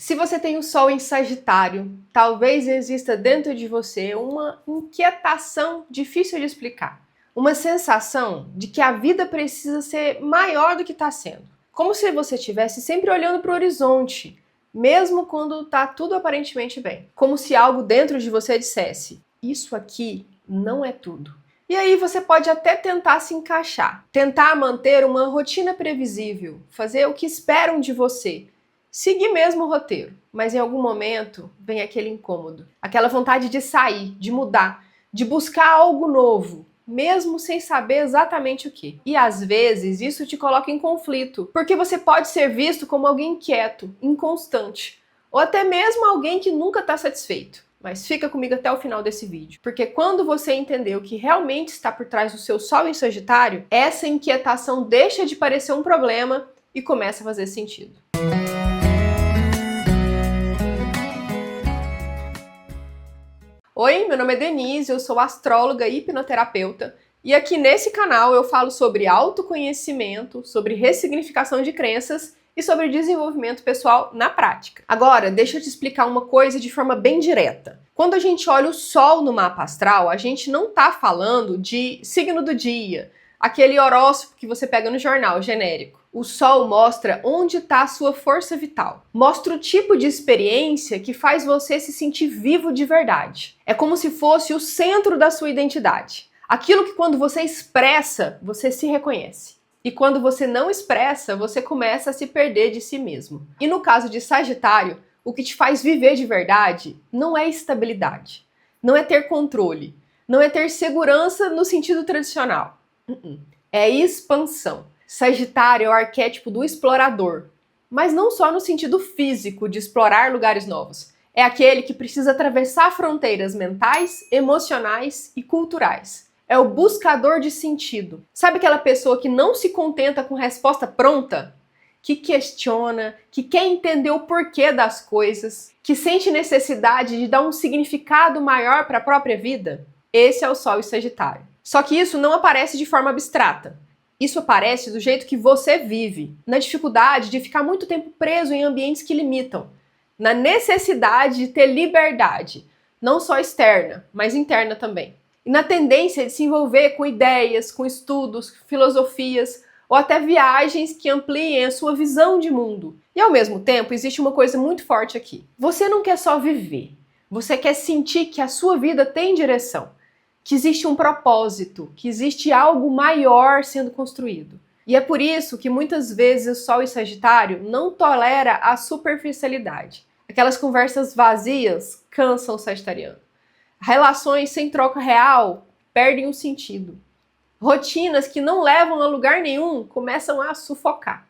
Se você tem o Sol em Sagitário, talvez exista dentro de você uma inquietação difícil de explicar. Uma sensação de que a vida precisa ser maior do que está sendo. Como se você estivesse sempre olhando para o horizonte, mesmo quando está tudo aparentemente bem. Como se algo dentro de você dissesse, isso aqui não é tudo. E aí você pode até tentar se encaixar, tentar manter uma rotina previsível, fazer o que esperam de você, seguir mesmo o roteiro, mas em algum momento vem aquele incômodo, aquela vontade de sair, de mudar, de buscar algo novo, mesmo sem saber exatamente o que. E às vezes isso te coloca em conflito, porque você pode ser visto como alguém inquieto, inconstante, ou até mesmo alguém que nunca está satisfeito. Mas fica comigo até o final desse vídeo, porque quando você entender o que realmente está por trás do seu Sol em Sagitário, essa inquietação deixa de parecer um problema e começa a fazer sentido. Oi, meu nome é Denise, eu sou astróloga e hipnoterapeuta, e aqui nesse canal eu falo sobre autoconhecimento, sobre ressignificação de crenças e sobre desenvolvimento pessoal na prática. Agora, deixa eu te explicar uma coisa de forma bem direta. Quando a gente olha o Sol no mapa astral, a gente não está falando de signo do dia, aquele horóscopo que você pega no jornal, genérico. O Sol mostra onde está a sua força vital. Mostra o tipo de experiência que faz você se sentir vivo de verdade. É como se fosse o centro da sua identidade. Aquilo que quando você expressa, você se reconhece. E quando você não expressa, você começa a se perder de si mesmo. E no caso de Sagitário, o que te faz viver de verdade não é estabilidade, não é ter controle, não é ter segurança no sentido tradicional. É expansão. Sagitário é o arquétipo do explorador, mas não só no sentido físico de explorar lugares novos. É aquele que precisa atravessar fronteiras mentais, emocionais e culturais. É o buscador de sentido. Sabe aquela pessoa que não se contenta com resposta pronta? Que questiona, que quer entender o porquê das coisas, que sente necessidade de dar um significado maior para a própria vida? Esse é o Sol em Sagitário. Só que isso não aparece de forma abstrata. Isso aparece do jeito que você vive, na dificuldade de ficar muito tempo preso em ambientes que limitam, na necessidade de ter liberdade, não só externa, mas interna também. E na tendência de se envolver com ideias, com estudos, filosofias ou até viagens que ampliem a sua visão de mundo. E ao mesmo tempo, existe uma coisa muito forte aqui. Você não quer só viver, você quer sentir que a sua vida tem direção, que existe um propósito, que existe algo maior sendo construído. E é por isso que muitas vezes o Sol em Sagitário não tolera a superficialidade. Aquelas conversas vazias cansam o sagitariano. Relações sem troca real perdem o sentido. Rotinas que não levam a lugar nenhum começam a sufocar.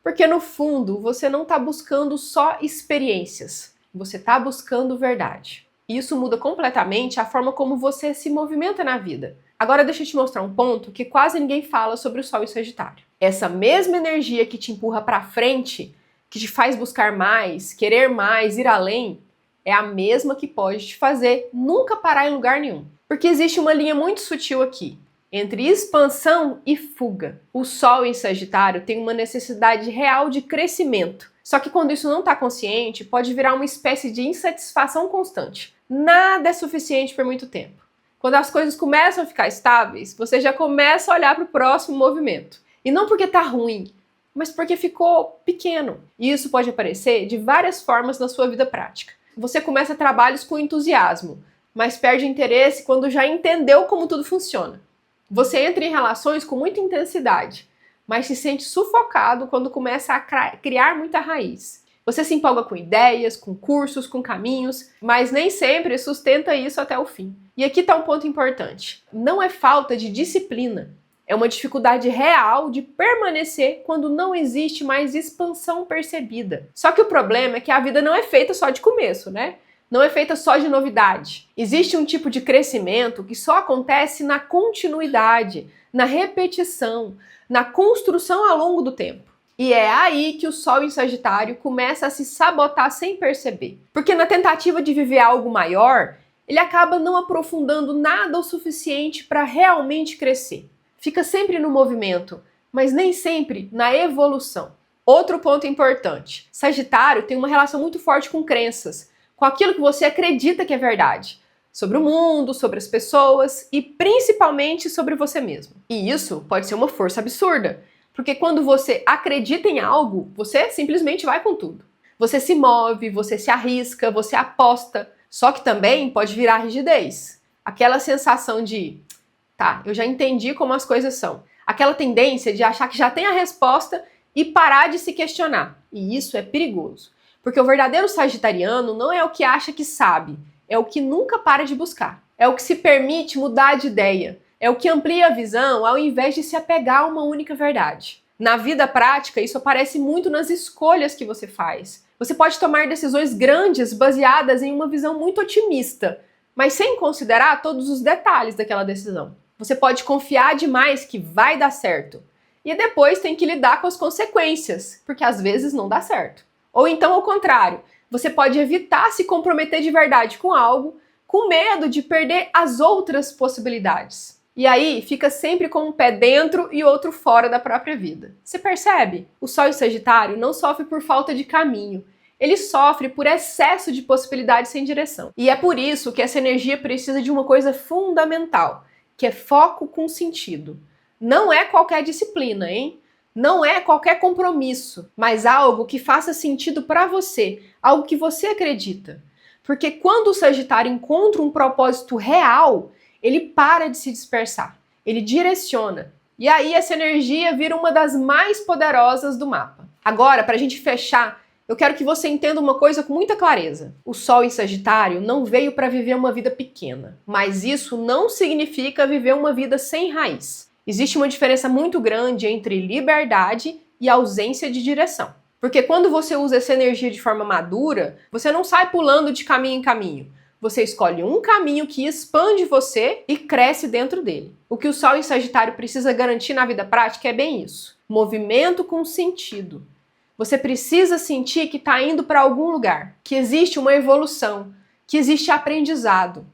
Porque no fundo você não está buscando só experiências, você está buscando verdade. E isso muda completamente a forma como você se movimenta na vida. Agora deixa eu te mostrar um ponto que quase ninguém fala sobre o Sol em Sagitário. Essa mesma energia que te empurra para frente, que te faz buscar mais, querer mais, ir além, é a mesma que pode te fazer nunca parar em lugar nenhum. Porque existe uma linha muito sutil aqui, entre expansão e fuga. O Sol em Sagitário tem uma necessidade real de crescimento. Só que quando isso não está consciente, pode virar uma espécie de insatisfação constante. Nada é suficiente por muito tempo. Quando as coisas começam a ficar estáveis, você já começa a olhar para o próximo movimento. E não porque está ruim, mas porque ficou pequeno. E isso pode aparecer de várias formas na sua vida prática. Você começa trabalhos com entusiasmo, mas perde interesse quando já entendeu como tudo funciona. Você entra em relações com muita intensidade, mas se sente sufocado quando começa a criar muita raiz. Você se empolga com ideias, com cursos, com caminhos, mas nem sempre sustenta isso até o fim. E aqui está um ponto importante. Não é falta de disciplina. É uma dificuldade real de permanecer quando não existe mais expansão percebida. Só que o problema é que a vida não é feita só de começo, né? Não é feita só de novidade. Existe um tipo de crescimento que só acontece na continuidade, na repetição, na construção ao longo do tempo. E é aí que o Sol em Sagitário começa a se sabotar sem perceber. Porque na tentativa de viver algo maior, ele acaba não aprofundando nada o suficiente para realmente crescer. Fica sempre no movimento, mas nem sempre na evolução. Outro ponto importante: Sagitário tem uma relação muito forte com crenças, com aquilo que você acredita que é verdade, sobre o mundo, sobre as pessoas e principalmente sobre você mesmo. E isso pode ser uma força absurda, porque quando você acredita em algo, você simplesmente vai com tudo. Você se move, você se arrisca, você aposta. Só que também pode virar rigidez. Aquela sensação de, tá, eu já entendi como as coisas são. Aquela tendência de achar que já tem a resposta e parar de se questionar. E isso é perigoso. Porque o verdadeiro sagitariano não é o que acha que sabe, é o que nunca para de buscar. É o que se permite mudar de ideia. É o que amplia a visão ao invés de se apegar a uma única verdade. Na vida prática, isso aparece muito nas escolhas que você faz. Você pode tomar decisões grandes baseadas em uma visão muito otimista, mas sem considerar todos os detalhes daquela decisão. Você pode confiar demais que vai dar certo e depois tem que lidar com as consequências, porque às vezes não dá certo. Ou então, ao contrário, você pode evitar se comprometer de verdade com algo, com medo de perder as outras possibilidades. E aí fica sempre com um pé dentro e outro fora da própria vida. Você percebe? O Sol em Sagitário não sofre por falta de caminho. Ele sofre por excesso de possibilidades sem direção. E é por isso que essa energia precisa de uma coisa fundamental, que é foco com sentido. Não é qualquer disciplina, hein? Não é qualquer compromisso, mas algo que faça sentido para você, algo que você acredita. Porque quando o Sagitário encontra um propósito real, ele para de se dispersar, ele direciona. E aí essa energia vira uma das mais poderosas do mapa. Agora, para a gente fechar, eu quero que você entenda uma coisa com muita clareza. O Sol em Sagitário não veio para viver uma vida pequena, mas isso não significa viver uma vida sem raiz. Existe uma diferença muito grande entre liberdade e ausência de direção. Porque quando você usa essa energia de forma madura, você não sai pulando de caminho em caminho. Você escolhe um caminho que expande você e cresce dentro dele. O que o Sol em Sagitário precisa garantir na vida prática é bem isso: movimento com sentido. Você precisa sentir que está indo para algum lugar, que existe uma evolução, que existe aprendizado.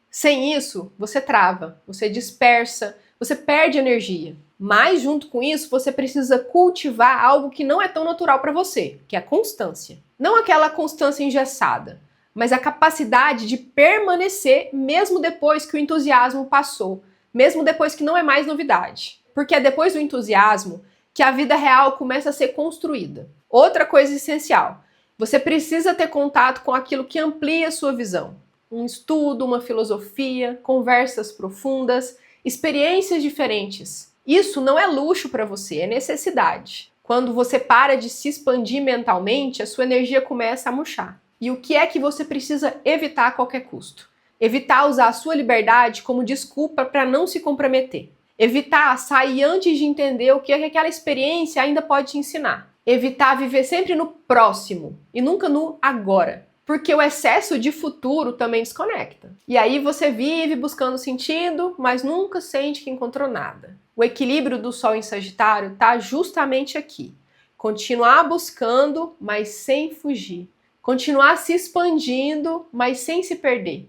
Sem isso, você trava, você dispersa, você perde energia. Mas, junto com isso, você precisa cultivar algo que não é tão natural para você, que é a constância. Não aquela constância engessada, mas a capacidade de permanecer mesmo depois que o entusiasmo passou, mesmo depois que não é mais novidade. Porque é depois do entusiasmo que a vida real começa a ser construída. Outra coisa essencial: você precisa ter contato com aquilo que amplia a sua visão. Um estudo, uma filosofia, conversas profundas, experiências diferentes. Isso não é luxo para você, é necessidade. Quando você para de se expandir mentalmente, a sua energia começa a murchar. E o que é que você precisa evitar a qualquer custo? Evitar usar a sua liberdade como desculpa para não se comprometer. Evitar sair antes de entender o que é que aquela experiência ainda pode te ensinar. Evitar viver sempre no próximo e nunca no agora. Porque o excesso de futuro também desconecta. E aí você vive buscando sentido, mas nunca sente que encontrou nada. O equilíbrio do Sol em Sagitário está justamente aqui. Continuar buscando, mas sem fugir. Continuar se expandindo, mas sem se perder.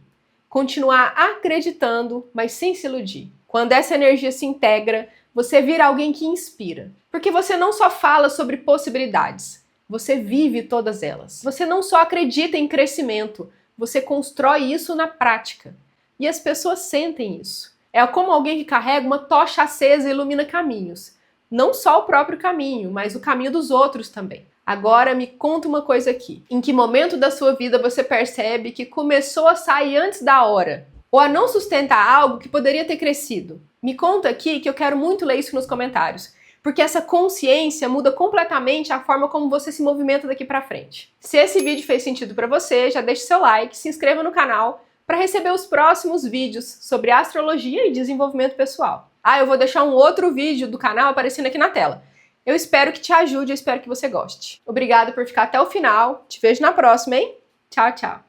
Continuar acreditando, mas sem se iludir. Quando essa energia se integra, você vira alguém que inspira. Porque você não só fala sobre possibilidades, você vive todas elas. Você não só acredita em crescimento, você constrói isso na prática. E as pessoas sentem isso. É como alguém que carrega uma tocha acesa e ilumina caminhos. Não só o próprio caminho, mas o caminho dos outros também. Agora me conta uma coisa aqui. Em que momento da sua vida você percebe que começou a sair antes da hora? Ou a não sustentar algo que poderia ter crescido? Me conta aqui que eu quero muito ler isso nos comentários. Porque essa consciência muda completamente a forma como você se movimenta daqui pra frente. Se esse vídeo fez sentido pra você, já deixe seu like, se inscreva no canal para receber os próximos vídeos sobre astrologia e desenvolvimento pessoal. Eu vou deixar um outro vídeo do canal aparecendo aqui na tela. Eu espero que te ajude, eu espero que você goste. Obrigada por ficar até o final. Te vejo na próxima, hein? Tchau, tchau.